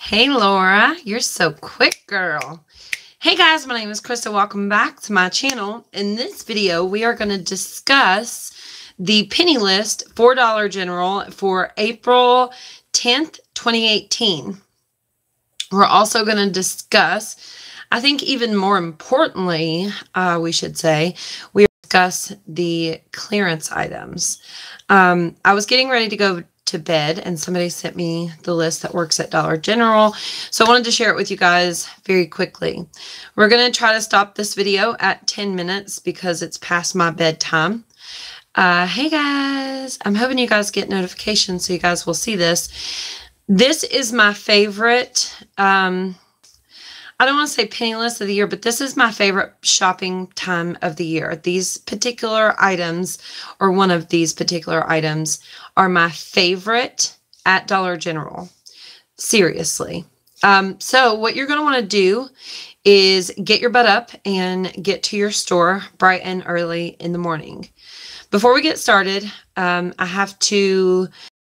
Hey Laura, you're so quick, girl. Hey guys, my name is Krista. Welcome back to my channel. In this video, we are going to discuss the penny list for Dollar General for April 10th, 2018. We're also going to discuss, I think even more importantly, we should say, we discuss the clearance items. I was getting ready to go to bed and somebody sent me the list that works at Dollar General, so I wanted to share it with you guys very quickly. We're going to try to stop this video at 10 minutes because it's past my bedtime. Hey guys, I'm hoping you guys get notifications so you guys will see this. This is my favorite, I don't want to say penny list of the year, but this is my favorite shopping time of the year. These particular items, or one of these particular items, are my favorite at Dollar General. Seriously. So what you're going to want to do is get your butt up and get to your store bright and early in the morning. Before we get started, I have to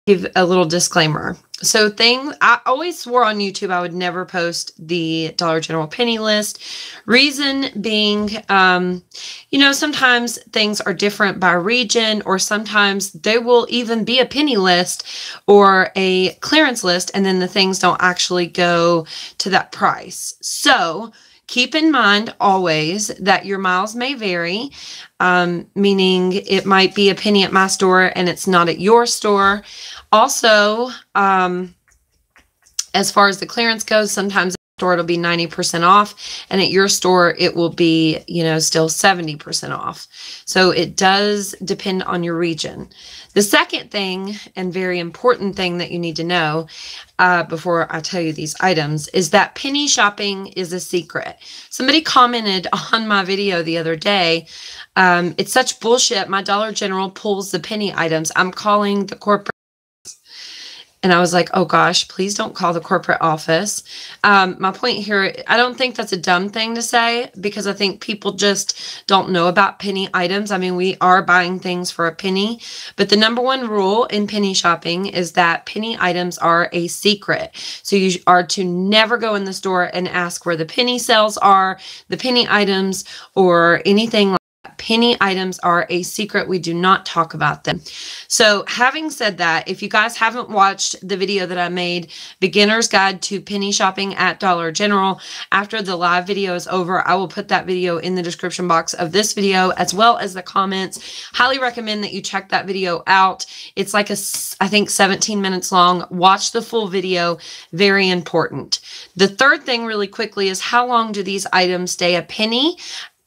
give a little disclaimer. So I always swore on YouTube I would never post the Dollar General penny list. Reason being, sometimes things are different by region, or sometimes there will even be a penny list or a clearance list, and then the things don't actually go to that price. So keep in mind always that your miles may vary, meaning it might be a penny at my store and it's not at your store. Also, as far as the clearance goes, sometimes at the store it'll be 90% off, and at your store it will be, still 70% off. So it does depend on your region. The second thing, and very important thing that you need to know before I tell you these items, is that penny shopping is a secret. Somebody commented on my video the other day, it's such bullshit. My Dollar General pulls the penny items. I'm calling the corporate. And I was like, oh gosh, please don't call the corporate office. My point here, I don't think that's a dumb thing to say, because I think people just don't know about penny items. I mean, we are buying things for a penny, but the number one rule in penny shopping is that penny items are a secret. So you are to never go in the store and ask where the penny sales are, the penny items, or anything like that. Penny items are a secret. We do not talk about them. So having said that, if you guys haven't watched the video that I made, Beginner's Guide to Penny Shopping at Dollar General, after the live video is over, I will put that video in the description box of this video, as well as the comments. Highly recommend that you check that video out. It's like I think 17 minutes long. Watch the full video. Very important. The third thing really quickly is, how long do these items stay a penny?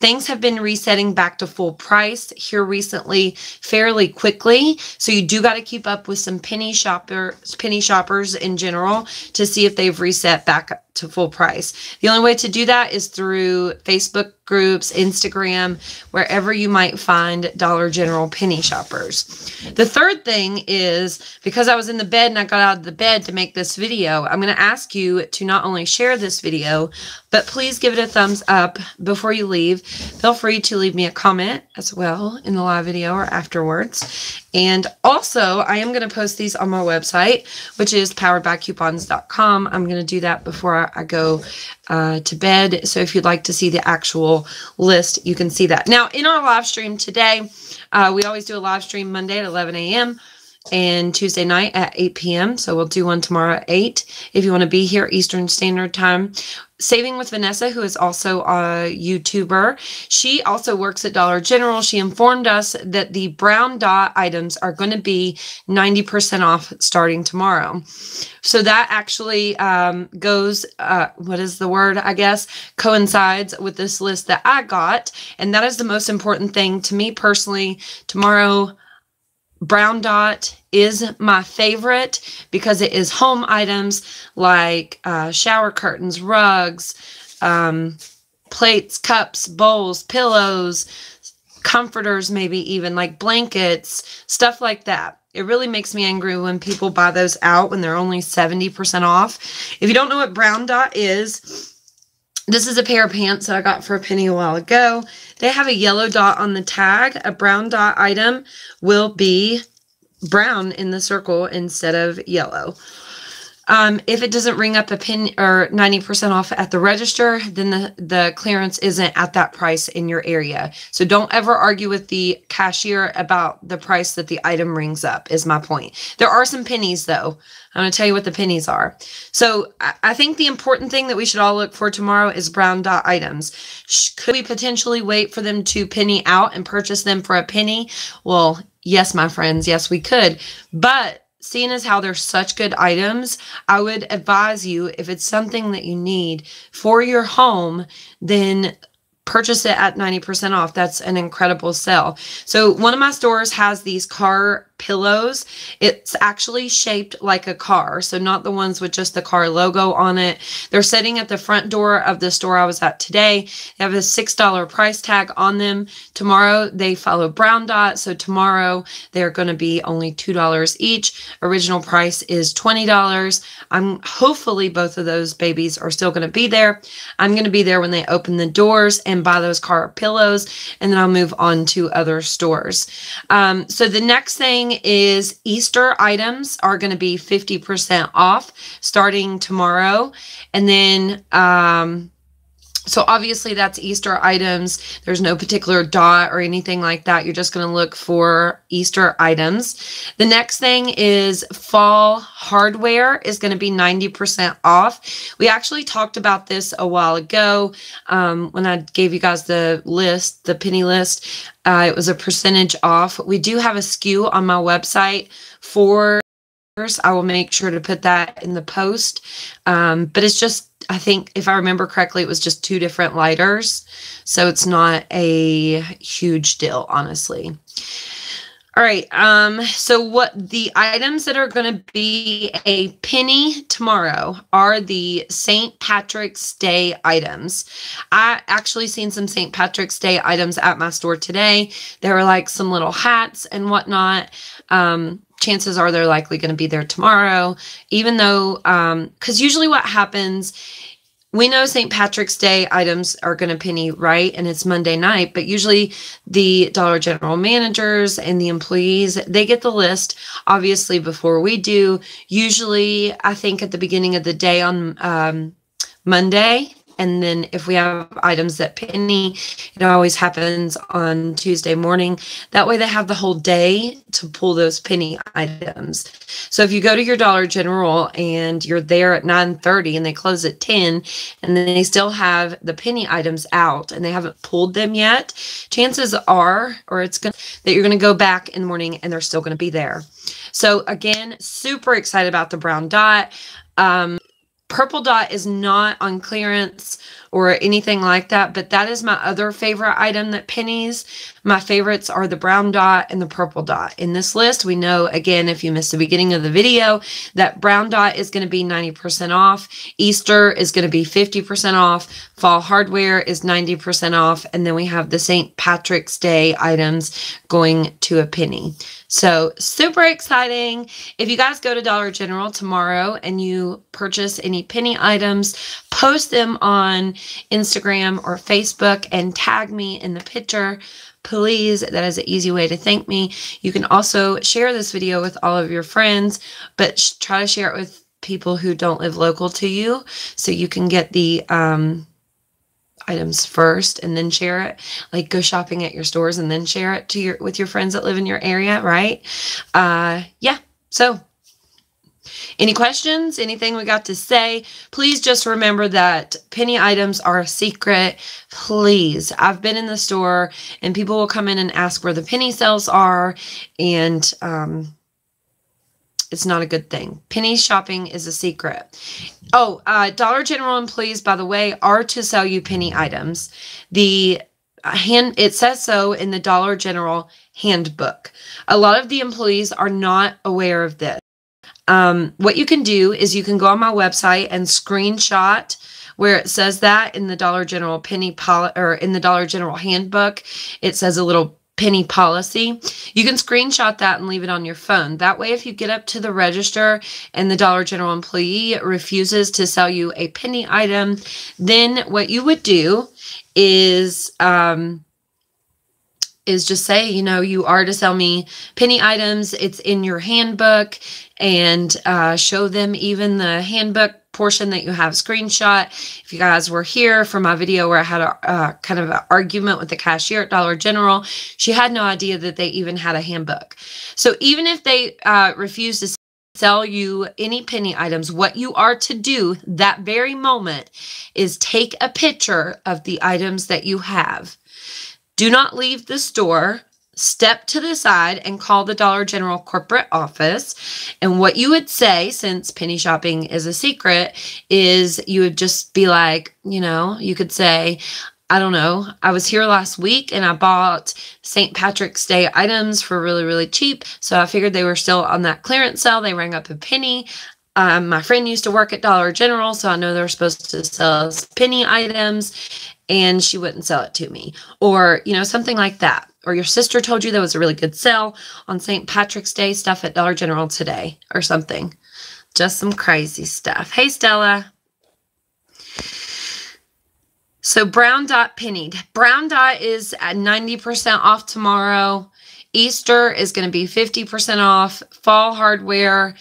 Things have been resetting back to full price here recently fairly quickly. So you do got to keep up with some penny shoppers in general to see if they've reset back up to full price. The only way to do that is through Facebook groups, Instagram, wherever you might find Dollar General penny shoppers. The third thing is, because I was in the bed and I got out of the bed to make this video, I'm going to ask you to not only share this video, but please give it a thumbs up before you leave. Feel free to leave me a comment as well in the live video or afterwards. And also, I am going to post these on my website, which is poweredbycoupons.com. I'm going to do that before I go to bed. So if you'd like to see the actual list, you can see that. Now, in our live stream today, we always do a live stream Monday at 11 a.m. and Tuesday night at 8 p.m. So we'll do one tomorrow at 8 if you want to be here Eastern Standard Time. Saving with Vanessa, who is also a YouTuber. She also works at Dollar General. She informed us that the brown dot items are going to be 90% off starting tomorrow. So that actually goes, what is the word, I guess, coincides with this list that I got. And that is the most important thing to me personally. Tomorrow, brown dot is my favorite because it is home items like shower curtains, rugs, plates, cups, bowls, pillows, comforters, maybe even like blankets, stuff like that. It really makes me angry when people buy those out when they're only 70% off. If you don't know what brown dot is, this is a pair of pants that I got for a penny a while ago. They have a yellow dot on the tag. A brown dot item will be brown in the circle instead of yellow. If it doesn't ring up a penny or 90% off at the register, then the clearance isn't at that price in your area. So don't ever argue with the cashier about the price that the item rings up, is my point. There are some pennies though. I'm going to tell you what the pennies are. So I think the important thing that we should all look for tomorrow is brown dot items. Could we potentially wait for them to penny out and purchase them for a penny? Well, yes, my friends, yes, we could. But seeing as how they're such good items, I would advise you, if it's something that you need for your home, then purchase it at 90% off. That's an incredible sale. So one of my stores has these car pillows. It's actually shaped like a car, so not the ones with just the car logo on it. They're sitting at the front door of the store I was at today. They have a $6 price tag on them. Tomorrow they follow brown dot, so tomorrow they're going to be only $2 each. Original price is $20. Hopefully both of those babies are still going to be there. I'm going to be there when they open the doors and buy those car pillows, and then I'll move on to other stores. So the next thing is Easter items are going to be 50% off starting tomorrow. And then, so obviously that's Easter items. There's no particular dot or anything like that. You're just going to look for Easter items. The next thing is fall hardware is going to be 90% off. We actually talked about this a while ago when I gave you guys the list, the penny list. It was a percentage off. We do have a SKU on my website for, I will make sure to put that in the post. But it's just, I think if I remember correctly, it was just 2 different lighters. So it's not a huge deal, honestly. All right. So what the items that are going to be a penny tomorrow are the St. Patrick's Day items. I actually seen some St. Patrick's Day items at my store today. There were like some little hats and whatnot. Chances are they're likely going to be there tomorrow, even though, because usually what happens, we know St. Patrick's Day items are going to penny, right? And it's Monday night, but usually the Dollar General managers and the employees, they get the list, obviously, before we do. Usually, I think at the beginning of the day on Monday. And then if we have items that penny, it always happens on Tuesday morning. That way they have the whole day to pull those penny items. So if you go to your Dollar General and you're there at 9:30 and they close at 10, and then they still have the penny items out and they haven't pulled them yet, chances are, that you're going to go back in the morning and they're still going to be there. So again, super excited about the brown dot. Purple dot is not on clearance or anything like that, but that is my other favorite item that pennies. My favorites are the brown dot and the purple dot. In this list, we know, again, if you missed the beginning of the video, that brown dot is going to be 90% off. Easter is going to be 50% off. Fall hardware is 90% off. And then we have the St. Patrick's Day items going to a penny. So super exciting. If you guys go to Dollar General tomorrow and you purchase any penny items, post them on Instagram or Facebook and tag me in the picture, please. That is an easy way to thank me. You can also share this video with all of your friends, but try to share it with people who don't live local to you so you can get the items first and then share it. Like go shopping at your stores and then share it to with your friends that live in your area, right? Yeah. So any questions? Anything we got to say? Please just remember that penny items are a secret. Please. I've been in the store and people will come in and ask where the penny sales are, and it's not a good thing. Penny shopping is a secret. Oh, Dollar General employees, by the way, are to sell you penny items. It says so in the Dollar General handbook. A lot of the employees are not aware of this. What you can do is you can go on my website and screenshot where it says that in the Dollar General in the Dollar General handbook. It says a little penny policy. You can screenshot that and leave it on your phone. That way, if you get up to the register and the Dollar General employee refuses to sell you a penny item, then what you would do is is just say, you know, you are to sell me penny items. It's in your handbook, and show them even the handbook portion that you have screenshot. If you guys were here for my video where I had a kind of an argument with the cashier at Dollar General, she had no idea that they even had a handbook. So even if they refuse to sell you any penny items, what you are to do that very moment is take a picture of the items that you have. Do not leave the store. Step to the side and call the Dollar General corporate office. And what you would say, since penny shopping is a secret, is you would just be like, you know, you could say, I don't know, I was here last week and I bought St. Patrick's Day items for really, really cheap. So I figured they were still on that clearance sale. They rang up a penny. My friend used to work at Dollar General, so I know they're supposed to sell us penny items, and she wouldn't sell it to me. Or, you know, something like that. Or your sister told you there was a really good sale on St. Patrick's Day stuff at Dollar General today or something. Just some crazy stuff. Hey, Stella. So Brown Dot pennied. Brown Dot is at 90% off tomorrow. Easter is going to be 50% off. Fall hardware,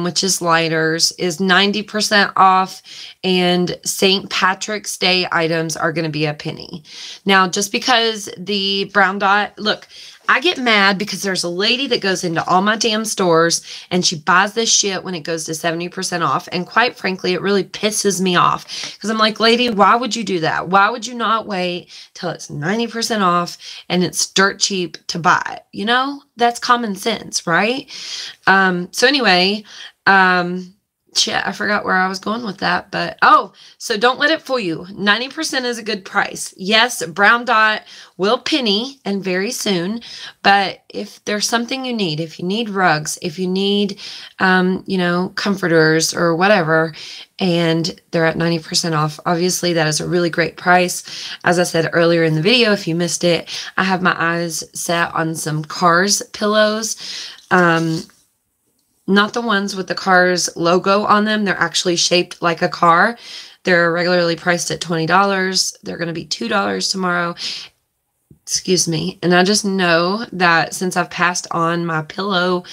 which is lighters, is 90% off. And St. Patrick's Day items are going to be a penny. Now, just because the Brown Dot, look, I get mad because there's a lady that goes into all my damn stores and she buys this shit when it goes to 70% off. And quite frankly, it really pisses me off because I'm like, lady, why would you do that? Why would you not wait till it's 90% off and it's dirt cheap to buy it? You know, that's common sense, right? So anyway, shit, I forgot where I was going with that, but so don't let it fool you. 90% is a good price. Yes, Brown Dot will penny and very soon, but if there's something you need, if you need rugs, if you need, you know, comforters or whatever, and they're at 90% off, obviously that is a really great price. As I said earlier in the video, if you missed it, I have my eyes set on some Cars pillows. Not the ones with the Cars logo on them. They're actually shaped like a car. They're regularly priced at $20. They're going to be $2 tomorrow. Excuse me. And I just know that since I've passed on my pillow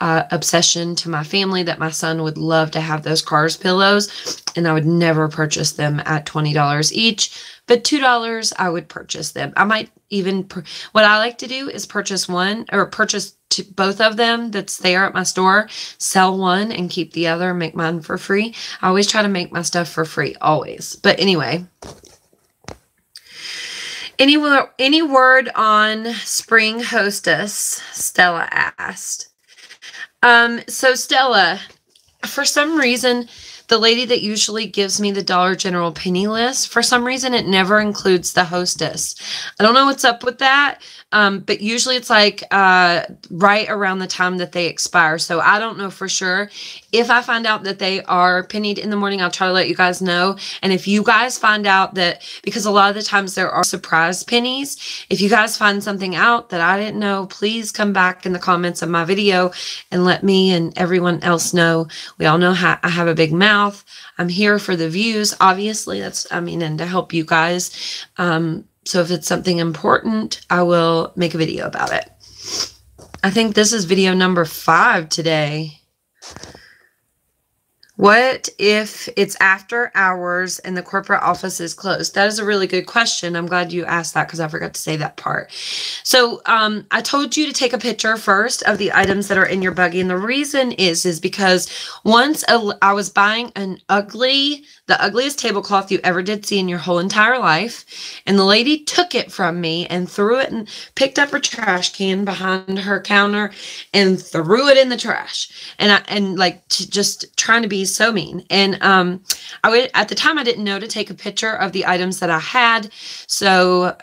obsession to my family, that my son would love to have those Cars pillows, and I would never purchase them at $20 each, but $2 I would purchase them. I might even, what I like to do is purchase one, or purchase both of them that's there at my store, sell one and keep the other, make mine for free. I always try to make my stuff for free, always. But anyway, any word on spring Hostess? Stella asked. So Stella, for some reason, the lady that usually gives me the Dollar General penny list, for some reason, it never includes the Hostess. I don't know what's up with that, but usually it's like right around the time that they expire. So I don't know for sure. If I find out that they are pennied in the morning, I'll try to let you guys know. And if you guys find out that, because a lot of the times there are surprise pennies, if you guys find something out that I didn't know, please come back in the comments of my video and let me and everyone else know. We all know how I have a big mouth. I'm here for the views, obviously. And to help you guys. So if it's something important, I will make a video about it. I think this is video number 5 today. What if it's after hours and the corporate office is closed? That is a really good question. I'm glad you asked that because I forgot to say that part. So I told you to take a picture first of the items that are in your buggy. And the reason is because once I was buying the ugliest tablecloth you ever did see in your whole entire life. And the lady took it from me and threw it and picked up her trash can behind her counter and threw it in the trash. And just trying to be so mean. And at the time I didn't know to take a picture of the items that I had. So,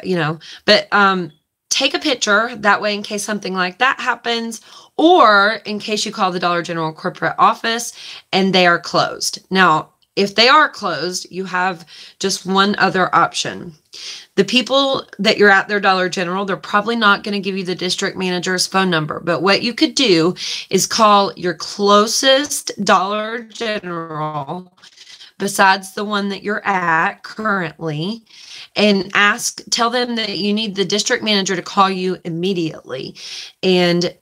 but take a picture that way in case something like that happens, or in case you call the Dollar General corporate office and they are closed. Now, if they are closed, you have just one other option. The people that you're at their Dollar General, they're probably not going to give you the district manager's phone number. But what you could do is call your closest Dollar General. besides the one that you're at currently, and tell them that you need the district manager to call you immediately. And,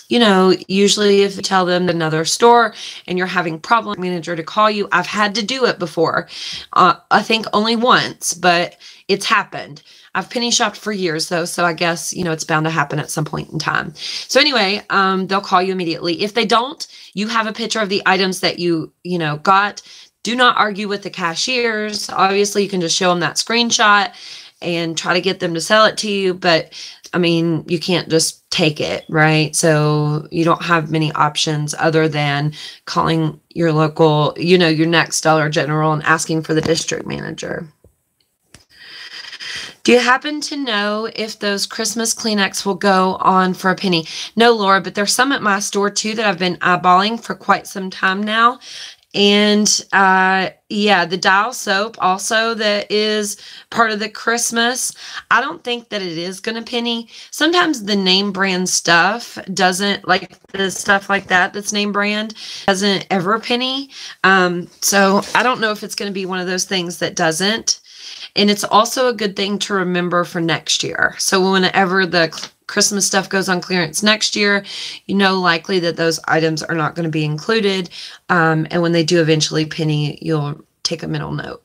you know, usually if you tell them another store and you're having problem manager to call you, I've had to do it before. I think only once, but it's happened. I've penny shopped for years though, so I guess, you know, it's bound to happen at some point in time. So anyway, they'll call you immediately. If they don't, you have a picture of the items that you know, got. Do not argue with the cashiers. Obviously, you can just show them that screenshot and try to get them to sell it to you. But I mean, you can't just take it, right? So you don't have many options other than calling your local, you know, your next Dollar General and asking for the district manager. Do you happen to know if those Christmas Kleenex will go on for a penny? No, Laura, but there's some at my store too that I've been eyeballing for quite some time now. And yeah, the Dial soap also that is part of the Christmas. I don't think that it is going to penny. Sometimes the name brand stuff doesn't, like the stuff like that that's name brand doesn't ever penny. So I don't know if it's going to be one of those things that doesn't. And it's also a good thing to remember for next year. So whenever the Christmas stuff goes on clearance next year, you know likely that those items are not going to be included. And when they do eventually penny, you'll take a mental note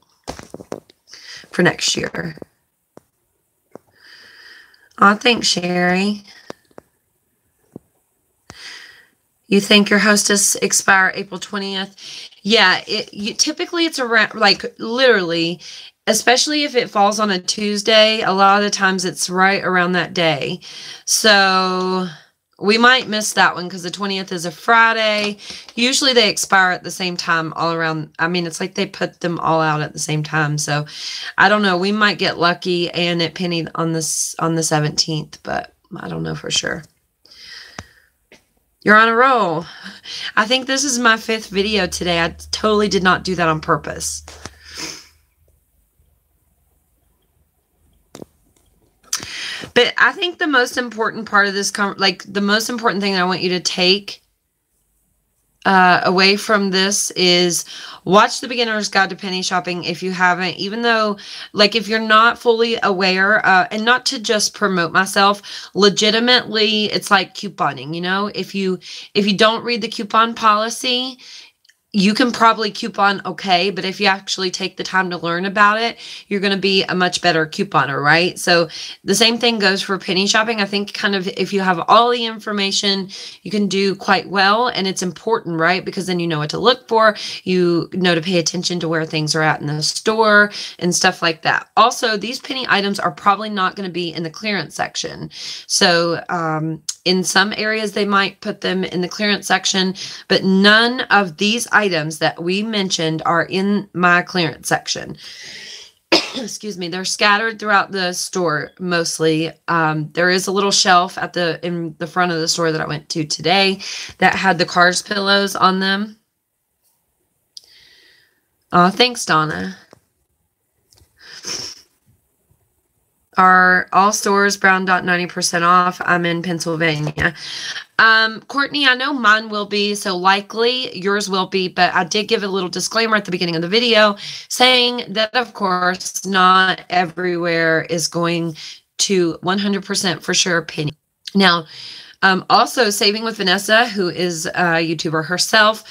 for next year. Aw, thanks, Sherry. You think your Hostess expire April 20th? Yeah, typically it's around, like literally, especially if it falls on a Tuesday, a lot of the times it's right around that day. So we might miss that one because the 20th is a Friday. Usually they expire at the same time all around. I mean, it's like they put them all out at the same time. So I don't know. We might get lucky and it pennied on the 17th, but I don't know for sure. You're on a roll. I think this is my 5th video today. I totally did not do that on purpose. But I think the most important part of this, like the most important thing that I want you to take away from this is watch the Beginner's Guide to Penny Shopping if you haven't, even though, like, if you're not fully aware, and not to just promote myself, legitimately, it's like couponing, you know, if you don't read the coupon policy, you can probably coupon okay, but if you actually take the time to learn about it, you're going to be a much better couponer, right? So the same thing goes for penny shopping. I think kind of if you have all the information, you can do quite well, and it's important, right? Because then you know what to look for, you know to pay attention to where things are at in the store and stuff like that. Also, these penny items are probably not going to be in the clearance section. So in some areas, they might put them in the clearance section, but none of these items that we mentioned are in my clearance section. Excuse me. They're scattered throughout the store mostly. There is a little shelf in the front of the store that I went to today that had the Cars pillows on them. Oh, thanks, Donna. Are all stores brown dot 90% off? I'm in Pennsylvania. Courtney, I know mine will be, so likely yours will be, but I did give a little disclaimer at the beginning of the video saying that, of course, not everywhere is going to 100% for sure penny. Now, also Saving with Vanessa, who is a YouTuber herself,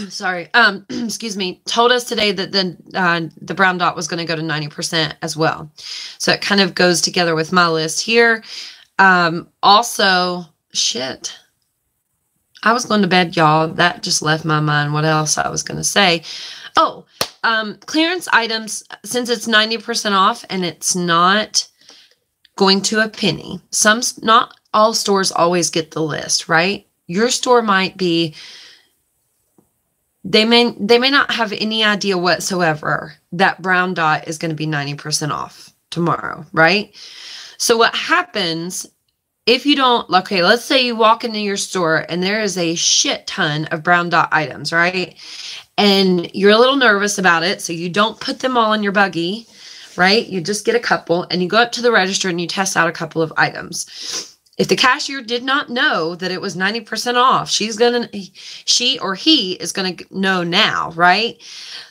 sorry, excuse me, told us today that the brown dot was going to go to 90% as well. So it kind of goes together with my list here. Also, shit, I was going to bed, y'all. That just left my mind what else I was going to say. Oh, clearance items, since it's 90% off and it's not going to a penny. Not all stores always get the list, right? Your store might be, they may not have any idea whatsoever that brown dot is going to be 90% off tomorrow, right? So what happens if you don't, okay, let's say you walk into your store and there is a shit ton of brown dot items, right? And you're a little nervous about it, so you don't put them all in your buggy, right? You just get a couple and you go up to the register and you test out a couple of items. If the cashier did not know that it was 90% off, she or he is going to know now, right?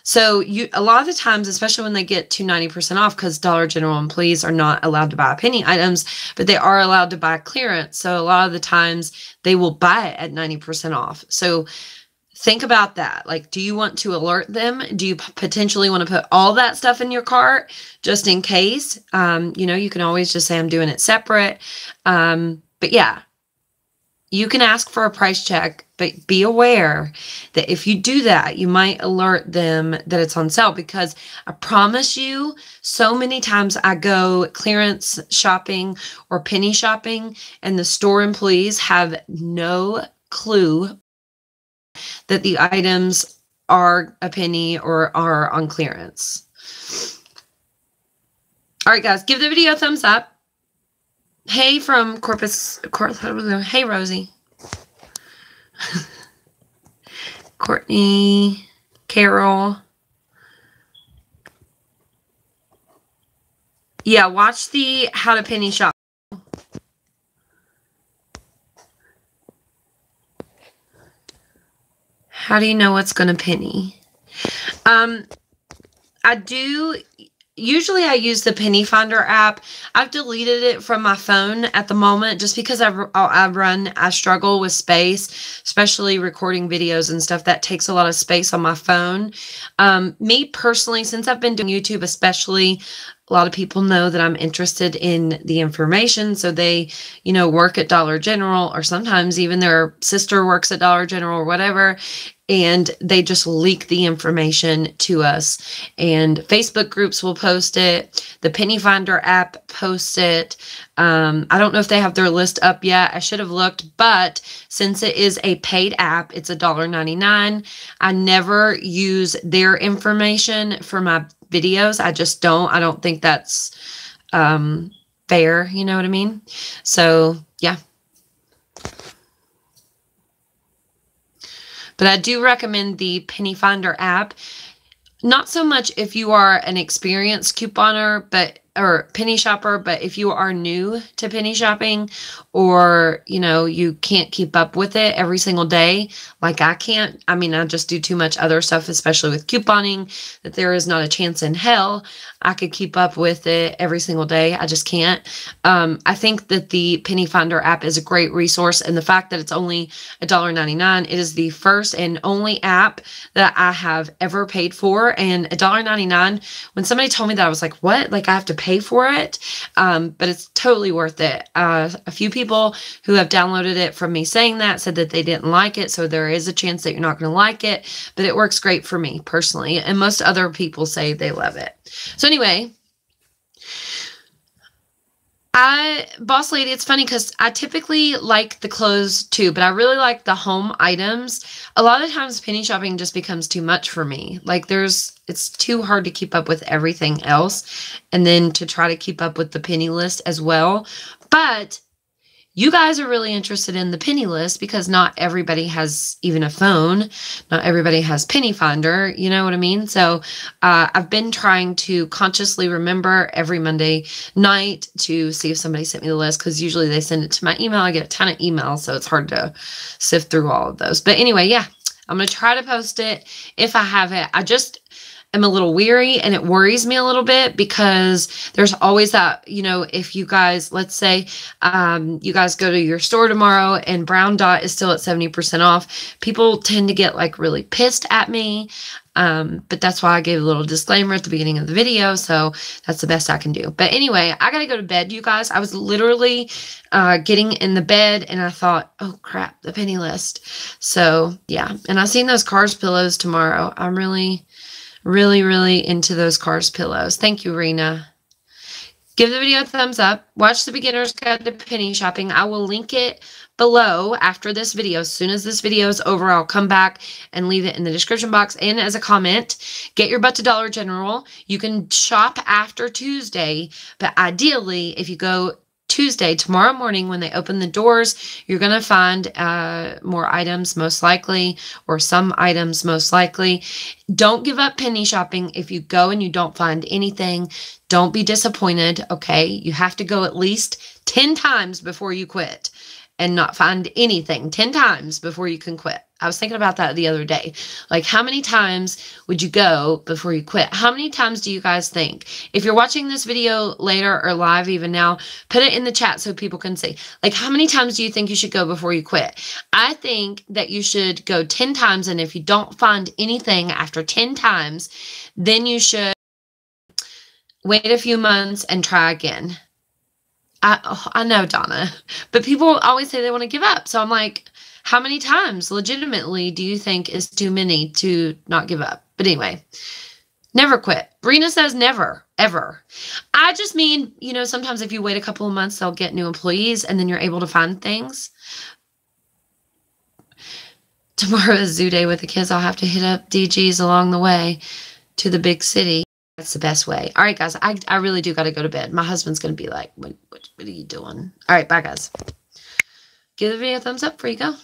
So a lot of the times, especially when they get to 90% off, because Dollar General employees are not allowed to buy penny items, but they are allowed to buy clearance. So a lot of the times they will buy it at 90% off. So think about that. Like, do you want to alert them? Do you potentially want to put all that stuff in your cart just in case? You can always just say, I'm doing it separate. But yeah, you can ask for a price check, but be aware that if you do that, you might alert them that it's on sale, because I promise you, so many times I go clearance shopping or penny shopping and the store employees have no clue that the items are a penny or are on clearance. All right, guys, give the video a thumbs up. Hey from hey, Rosie. Courtney, Carol. Yeah, watch the How to Penny Shop. How do you know what's going to penny? Usually I use the Penny Finder app. I've deleted it from my phone at the moment just because I struggle with space, especially recording videos and stuff. That takes a lot of space on my phone. Me personally, since I've been doing YouTube especially, a lot of people know that I'm interested in the information. So they, work at Dollar General, or sometimes even their sister works at Dollar General or whatever. And they just leak the information to us. And Facebook groups will post it. The Penny Finder app posts it. I don't know if they have their list up yet. I should have looked. But since it is a paid app, it's $1.99. I never use their information for my videos. I just don't. I don't think that's fair. You know what I mean? So, yeah. But I do recommend the Penny Finder app. Not so much if you are an experienced couponer, or penny shopper, but if you are new to penny shopping, or, you can't keep up with it every single day, like I can't. I mean, I just do too much other stuff, especially with couponing, that there is not a chance in hell I could keep up with it every single day. I just can't. I think that the Penny Finder app is a great resource, and the fact that it's only $1.99, it is the first and only app that I have ever paid for. And $1.99, when somebody told me that, I was like, what? Like, I have to pay for it? But it's totally worth it. A few people who have downloaded it from me saying that said that they didn't like it, so there is a chance that you're not going to like it, but it works great for me personally, and most other people say they love it. So anyway, Boss Lady, it's funny because I typically like the clothes too, but I really like the home items. A lot of times penny shopping just becomes too much for me. Like it's too hard to keep up with everything else, and then to try to keep up with the penny list as well. But you guys are really interested in the penny list because not everybody has even a phone. Not everybody has Penny Finder. You know what I mean? So I've been trying to consciously remember every Monday night to see if somebody sent me the list, because usually they send it to my email. I get a ton of emails, so it's hard to sift through all of those. But anyway, yeah, I'm going to try to post it if I have it. I just am a little weary, and it worries me a little bit because there's always that, if you guys, let's say you guys go to your store tomorrow and Brown Dot is still at 70% off, people tend to get like really pissed at me. But that's why I gave a little disclaimer at the beginning of the video. So that's the best I can do. But anyway, I got to go to bed, you guys. I was literally getting in the bed and I thought, oh crap, the penny list. So yeah. And I've seen those Cars pillows tomorrow. I'm really into those Cars pillows. Thank you, Rena. Give the video a thumbs up. Watch the Beginner's Guide to Penny Shopping. I will link it below after this video. As soon as this video is over, I'll come back and leave it in the description box and as a comment. Get your butt to Dollar General. You can shop after Tuesday, but ideally, if you go Tuesday, tomorrow morning, when they open the doors, you're going to find more items most likely, or some items most likely. Don't give up penny shopping. If you go and you don't find anything, don't be disappointed, okay? You have to go at least 10 times before you quit and not find anything. 10 times before you can quit. I was thinking about that the other day. Like, how many times would you go before you quit? How many times do you guys think? If you're watching this video later or live even now, put it in the chat so people can see. Like, how many times do you think you should go before you quit? I think that you should go 10 times, and if you don't find anything after 10 times, then you should wait a few months and try again. I know, Donna, but people always say they want to give up. So I'm like, how many times legitimately do you think is too many to not give up? But anyway, never quit. Brina says never, ever. I just mean, you know, sometimes if you wait a couple of months, they'll get new employees and then you're able to find things. Tomorrow is zoo day with the kids. I'll have to hit up DG's along the way to the big city. That's the best way. All right, guys, I really do got to go to bed. My husband's going to be like, what are you doing? All right, bye, guys. Give the video a thumbs up before you go.